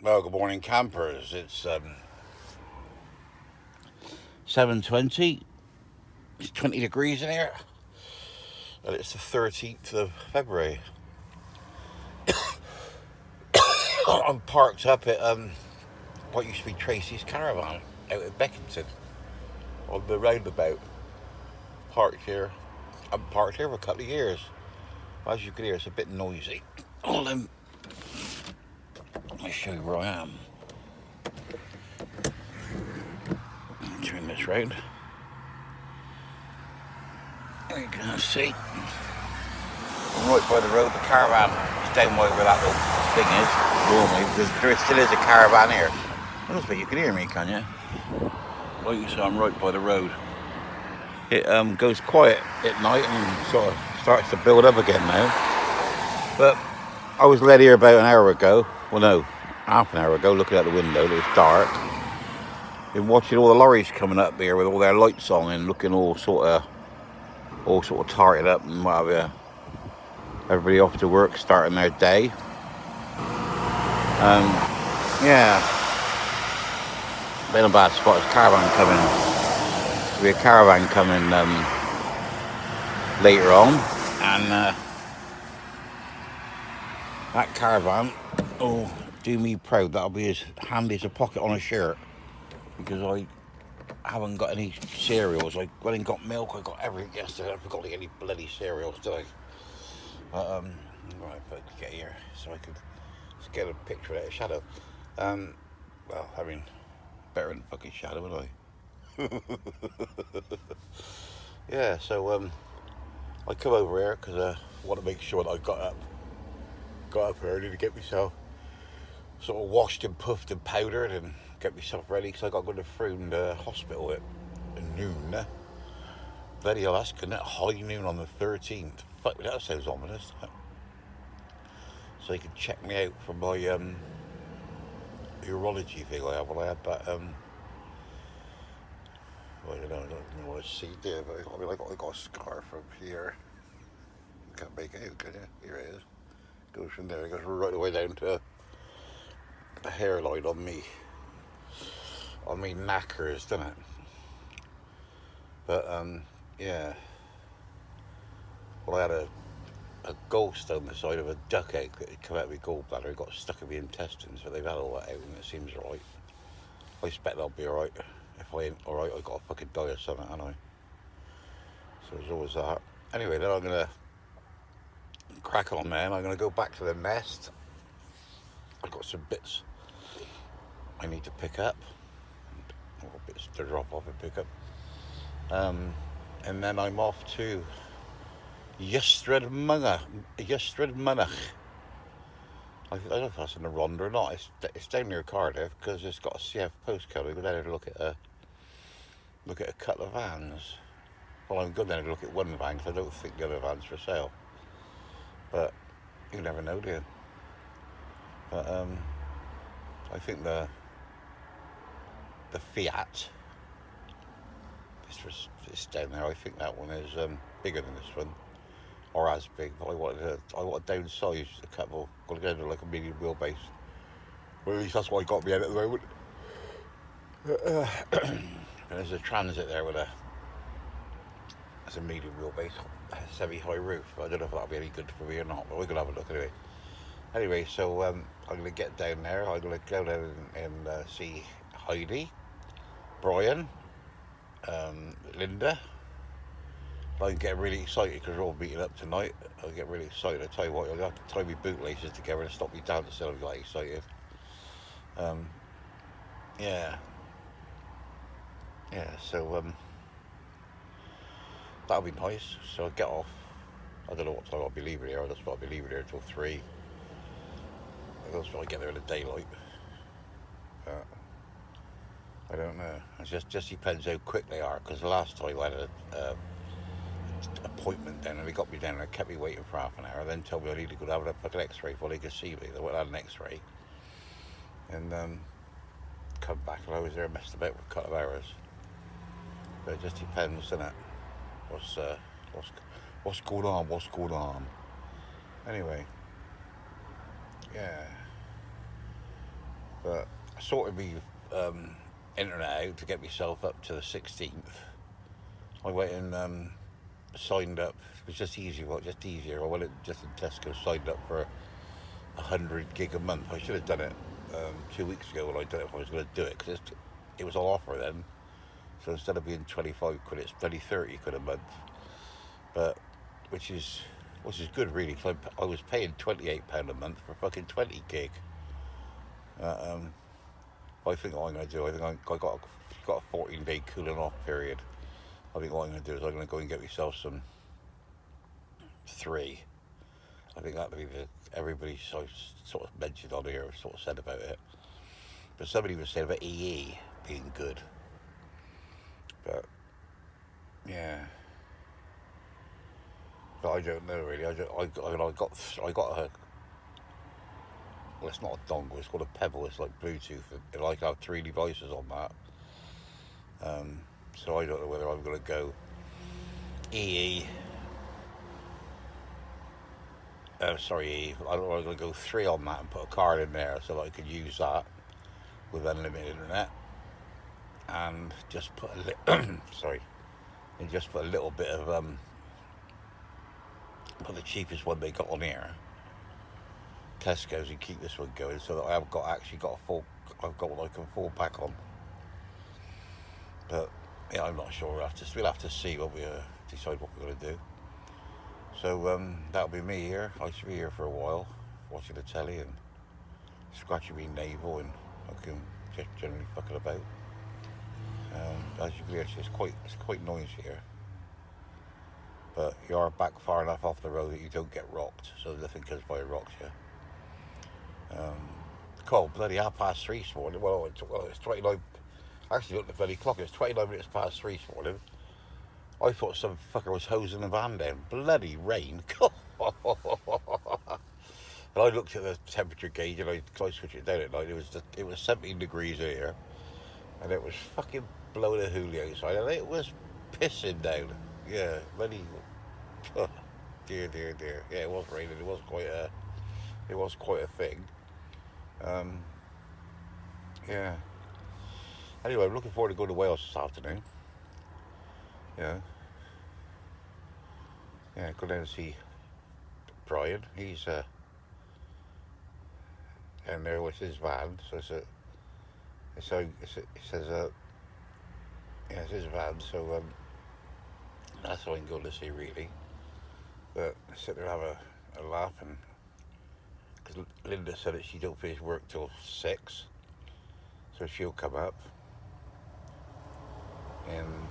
Well, good morning, campers. It's 7:20. It's 20 degrees in here, and it's the 13th of February. I'm parked up at what used to be Tracy's caravan out at Beckington on the roundabout. Parked here. I've parked here for a couple of years. As you can hear, it's a bit noisy. Hold on. Let me show you where I am. Turn this round. You can see. I'm right by the road. The caravan is down where that little thing is. Normally, there still is a caravan here. I don't think you can hear me, can you? Like you say, I'm right by the road. It goes quiet at night and sort of starts to build up again now. But I was led here about an hour ago. Well, no, half an hour ago, looking out the window. It was dark. Been watching all the lorries coming up here with all their lights on and looking all sort of tarted up and what have you. Everybody off to work, starting their day. Yeah, been a bad spot. There's a caravan coming. There'll be a caravan coming later on, and that caravan, oh, do me proud. That'll be as handy as a pocket on a shirt, because I haven't got any cereals. I went and got milk. I got everything yesterday. I forgot to get any bloody cereals, did I? Right, but get here so I could just get a picture of that shadow. Well, I mean, better than fucking shadow, wouldn't I? Yeah, so I come over here because I want to make sure that I got up early to get myself sort of washed and puffed and powdered and get myself ready, because I got to go to Froome hospital at noon. Bloody hell, that's good. High noon on the 13th. Fuck, that sounds ominous. So they can check me out for my urology thing I have. Well, I had that well, I don't know what I see there, but I mean, I got a scar from here. You can't make it out, can you? Here it is. Goes from there, it goes right the way down to the hairline on me knackers, doesn't it? But yeah. Well, I had a gallstone the side of a duck egg that had come out of my gallbladder. It got stuck in my intestines, but they've had all that out and it seems alright. I expect I'll be alright. If I ain't alright, I've got to fucking die or something, haven't I? So there's always that. Anyway, then I'm going to crack on, man. I'm going to go back to the nest. I've got some bits I need to pick up. Or bits to drop off and pick up. And then I'm off to Ystrad Munach. I don't know if that's in the Rhondda or not. It's down near Cardiff because it's got a CF postcode. We go down there to look at a couple of vans. Well, I'm going down to look at one van because I don't think the other van's for sale. But you never know, do you? But I think the Fiat, it's down there. I think that one is bigger than this one, or as big. But I want to downsize a couple. Got to go to like a medium wheelbase. Well, at least that's what I got me in at the moment. And there's a Transit there with a medium wheelbase, semi-high roof. I don't know if that'll be any good for me or not, but we're gonna have a look anyway. Anyway, so I'm gonna get down there. I'm gonna go down and see Heidi, Brian, Linda. I get really excited because we're all meeting up tonight. I get really excited. I tell you what, I'll have to tie my bootlaces together and stop me dancing. I'm like excited. Yeah. So that'll be nice. So I'll get off. I don't know what time I'll be leaving here. That's why I'll be leaving here until 3. That's why I get there in the daylight. I don't know. It just depends how quick they are. Because the last time I had a appointment down and they got me down and kept me waiting for half an hour, then told me I needed to go have an x-ray before they could see me. They went and had an x-ray and come back, and I was there messed about for a couple of hours. But it just depends, doesn't it? What's going on? Anyway, yeah. But I sorted my internet out to get myself up to the 16th. I went and signed up. It was just easier. Well, just easier. I went just in Tesco, signed up for 100 gig a month. I should have done it 2 weeks ago when I did it. If I was going to do it, because it was on offer then. So instead of being 25 quid, it's bloody 30 quid a month. But which is good really. Cause I was paying £28 a month for fucking 20 gig. I think what I'm going to do, I think I got a 14-day cooling off period. I think what I'm going to do is I'm going to go and get myself some 3. I think that'll be everybody sort of mentioned on here, sort of said about it. But somebody was saying about EE being good. But yeah, but I don't know really. I got a. Well, it's not a dongle. It's called a Pebble. It's like Bluetooth, and I can have 3 devices on that. So I don't know whether I'm going to go EE. EE. I don't know. I'm going to go 3 on that and put a card in there so that I could use that with unlimited internet, and just put just put a little bit of put the cheapest one they got on here, Tesco's, and keep this one going so that I've got what I can fall back on. But yeah, I'm not sure. We'll have to see what we decide what we're going to do. So that'll be me here. I should be here for a while, watching the telly and scratching my navel and fucking just generally fucking about. As you can hear, it's quite noisy here. But you are back far enough off the road that you don't get rocked, so nothing comes by rocks you. Cold, bloody 3:30 this morning. Well, it's 29. Actually, look at the bloody clock. It's 29 minutes past 3 this morning. I thought some fucker was hosing the van down. Bloody rain. And I looked at the temperature gauge and I switched it down at night. It was 17 degrees here, and it was fucking blowing a hoolie outside, and it was pissing down. Yeah, bloody. Oh, dear. Yeah, it was raining. It was quite a thing. Yeah. Anyway, I'm looking forward to going to Wales this afternoon. Yeah. Go down and see Brian. He's and there was his van. So it's his van. So that's all I can go to see really. But I sit there and have a laugh, and because Linda said that she don't finish work till 6, so she'll come up. And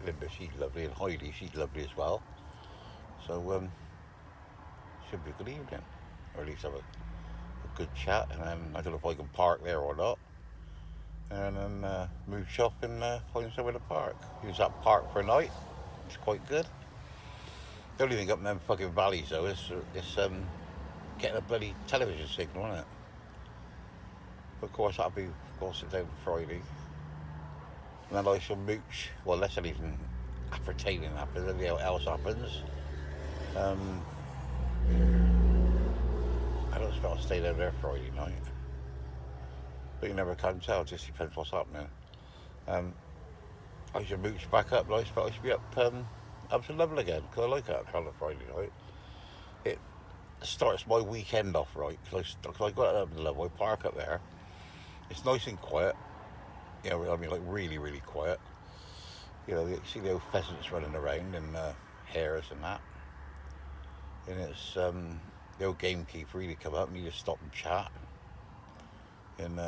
Linda, she's lovely, and Heidi, she's lovely as well. So should be a good evening, or at least have a good chat. And then I don't know if I can park there or not. And then move shop and find somewhere to park. Use that park for a night. It's quite good. The only thing up in them fucking valleys though is getting a bloody television signal, isn't it? But of course that'll be sit down Friday. And then I shall mooch. Well, unless anything appertaining happens, anything else happens. I don't expect I'll stay down there Friday night. But you never can tell, it just depends what's happening. I should mooch back up, and I expect I should be up to Level again, because I like that on a Friday night. It starts my weekend off right, because I got up to Level, I park up there. It's nice and quiet. You know, I mean, like really, really quiet. You know, you see the old pheasants running around and hares and that. And it's the old gamekeeper really come up and you just stop and chat. And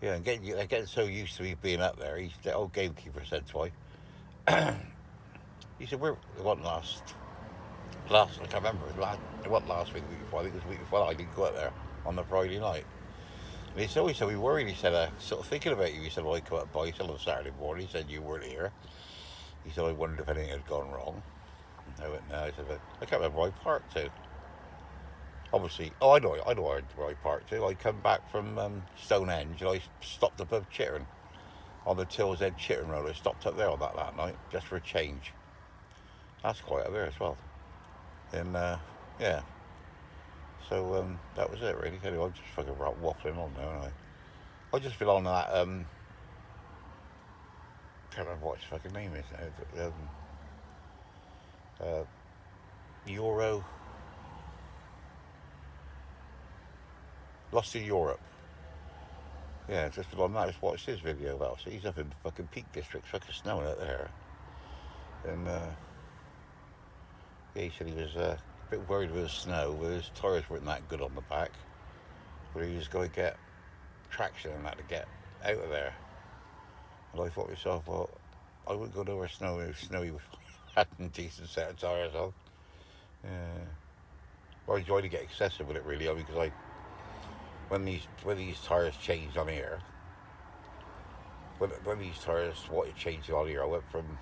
and getting so used to me being up there. The old gamekeeper said to me, he said, "We're what last I can't remember. It wasn't last week, the week before. I think it was the week before. I didn't go up there on the Friday night." And he said, "Oh, he said we worried." He said, "Sort of thinking about you." He said, "Well, I come up by." He said, "On Saturday morning." He said, "You weren't here." He said, "I wondered if anything had gone wrong." I went, "No." I said, "But I can't remember where I parked to." Obviously, I know where I parked to. I come back from Stonehenge and I stopped above Chittern on the Tills Head Chittern Road. I stopped up there on that night just for a change. That's quite up there as well. And yeah, So that was it really. Anyway, I'm just fucking waffling on now, aren't I just been on that can't remember what his fucking name is now. Uh, Euro Lost in Europe. Yeah, just been on that. I just watched his video about. So he's up in fucking Peak District, fucking snowing out there, and yeah, he said he was a bit worried with the snow, but his tyres weren't that good on the back. But he was going to get traction and that to get out of there. And I thought to myself, well, I wouldn't go nowhere snowy with had a decent set of tyres on. Yeah. Well, I enjoy to get excessive with it really, because when these tyres changed on here, when these tyres what it changed on here, I went from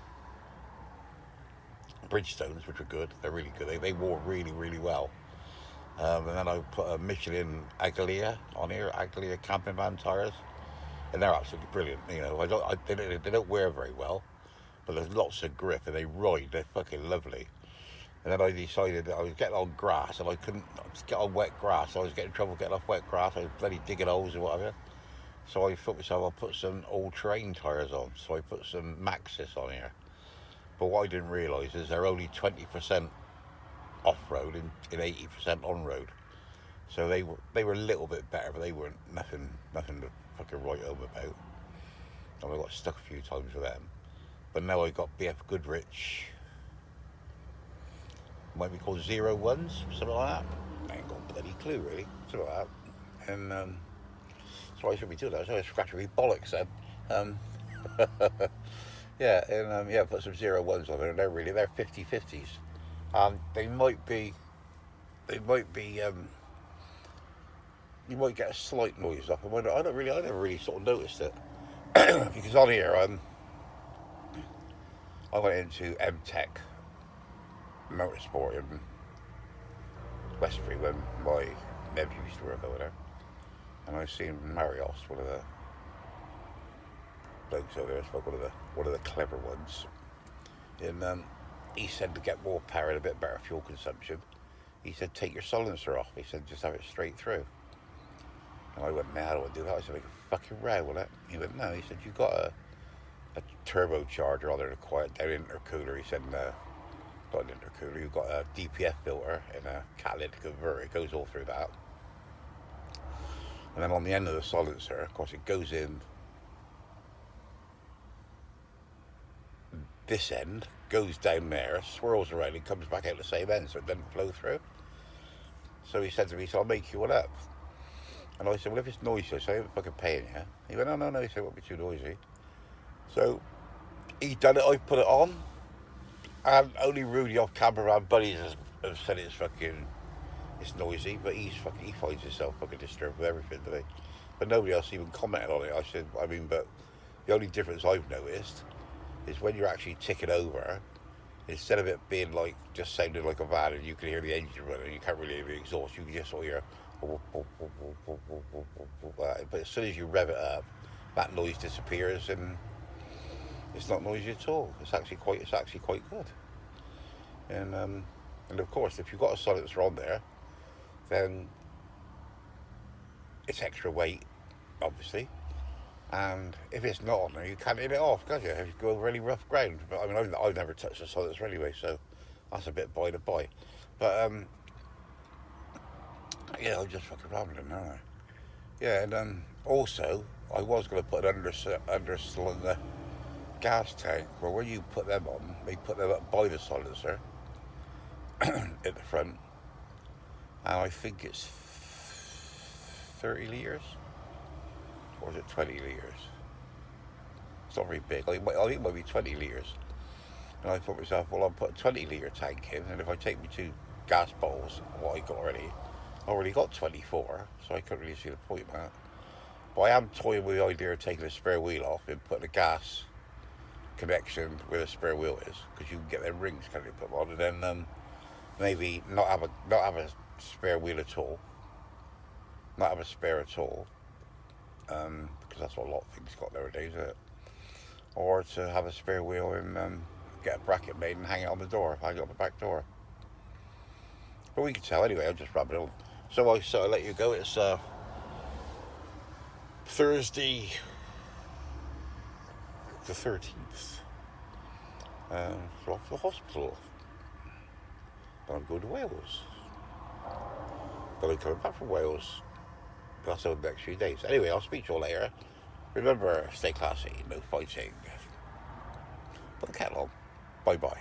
Bridgestones, which were good. They're really good. They wore really, really well. And then I put a Michelin Aglia on here, Aglia camping van tyres, and they're absolutely brilliant. You know, they don't wear very well, but there's lots of grip and they ride. They're fucking lovely. And then I decided that I was getting on grass and I couldn't get on wet grass. I was getting trouble getting off wet grass. I was bloody digging holes or whatever. So I thought to myself, I'll put some all-terrain tyres on. So I put some Maxxis on here. But what I didn't realise is they're only 20% off-road and 80% on-road. So they were a little bit better, but they weren't nothing to fucking write home about. And I got stuck a few times with them. But now I got BF Goodrich, might be called 01s, something like that. I ain't got a bloody clue really, something like that. And so I should be doing that. So I scratch my bollocks then. Yeah, and yeah, put some 01s on there, and they're 50/50s. They might be. You might get a slight noise off them. I never really sort of noticed it because on here I went into M-Tech Motorsport in Westbury when my nephew used to work over there, and I seen Marios, one of the blokes over there, one of the clever ones, and he said to get more power and a bit better fuel consumption, he said take your silencer off. He said just have it straight through. And I went, how do I do that? I said, make a fucking row with it. He went, no. He said, you've got a turbocharger on there to quiet down intercooler. He said, no, not an intercooler. You've got a DPF filter and a catalytic converter. It goes all through that. And then on the end of the silencer, of course, it goes in this end, goes down there, swirls around, and comes back out the same end, so it doesn't flow through. So he said to me, so I'll make you one up. And I said, well, if it's noisy, I said, I ain't fucking paying you. He went, no. He said, it won't be too noisy. So he done it, I put it on, and only Rudy off camera around buddies has said it's noisy, but he finds himself fucking disturbed with everything today. But nobody else even commented on it. I said, but the only difference I've noticed is when you're actually ticking over, instead of it being like just sounding like a van and you can hear the engine running, you can't really hear the exhaust, you can just sort of hear. But as soon as you rev it up, that noise disappears and it's not noisy at all. It's actually quite good. And of course, if you've got a silencer on there, then it's extra weight, obviously. And if it's not on there, you can't hit it off, can you? If you go over really rough ground. But I mean, I've never touched a silencer anyway, so that's a bit by the by. But yeah, I'm just fucking rambling, aren't I? Yeah, and also, I was going to put an undercylinder gas tank, where when you put them on, they put them up by the silencer at the front, and I think it's 30 litres, or is it 20 litres? It's not very big. I think it might be 20 litres. And I thought to myself, well, I'll put a 20 litre tank in, and if I take me 2 gas bottles, what I got already, I already got 24, so I couldn't really see the point of that. But I am toying with the idea of taking a spare wheel off and putting a gas connection where the spare wheel is, because you can get them rings kind of put on, and then maybe not have a spare wheel at all, not have a spare at all, because that's what a lot of things got nowadays, isn't it? Or to have a spare wheel and get a bracket made and hang it on the door, hang it on the back door. But we can tell anyway. I'm just rambling on. So I sort of let you go. It's Thursday the 13th. So off to the hospital. Then I'm going to Wales. Then I'm coming back from Wales. That's over the next few days. Anyway, I'll speak to you all later. Remember, stay classy, no fighting. Put the kettle on. Bye-bye.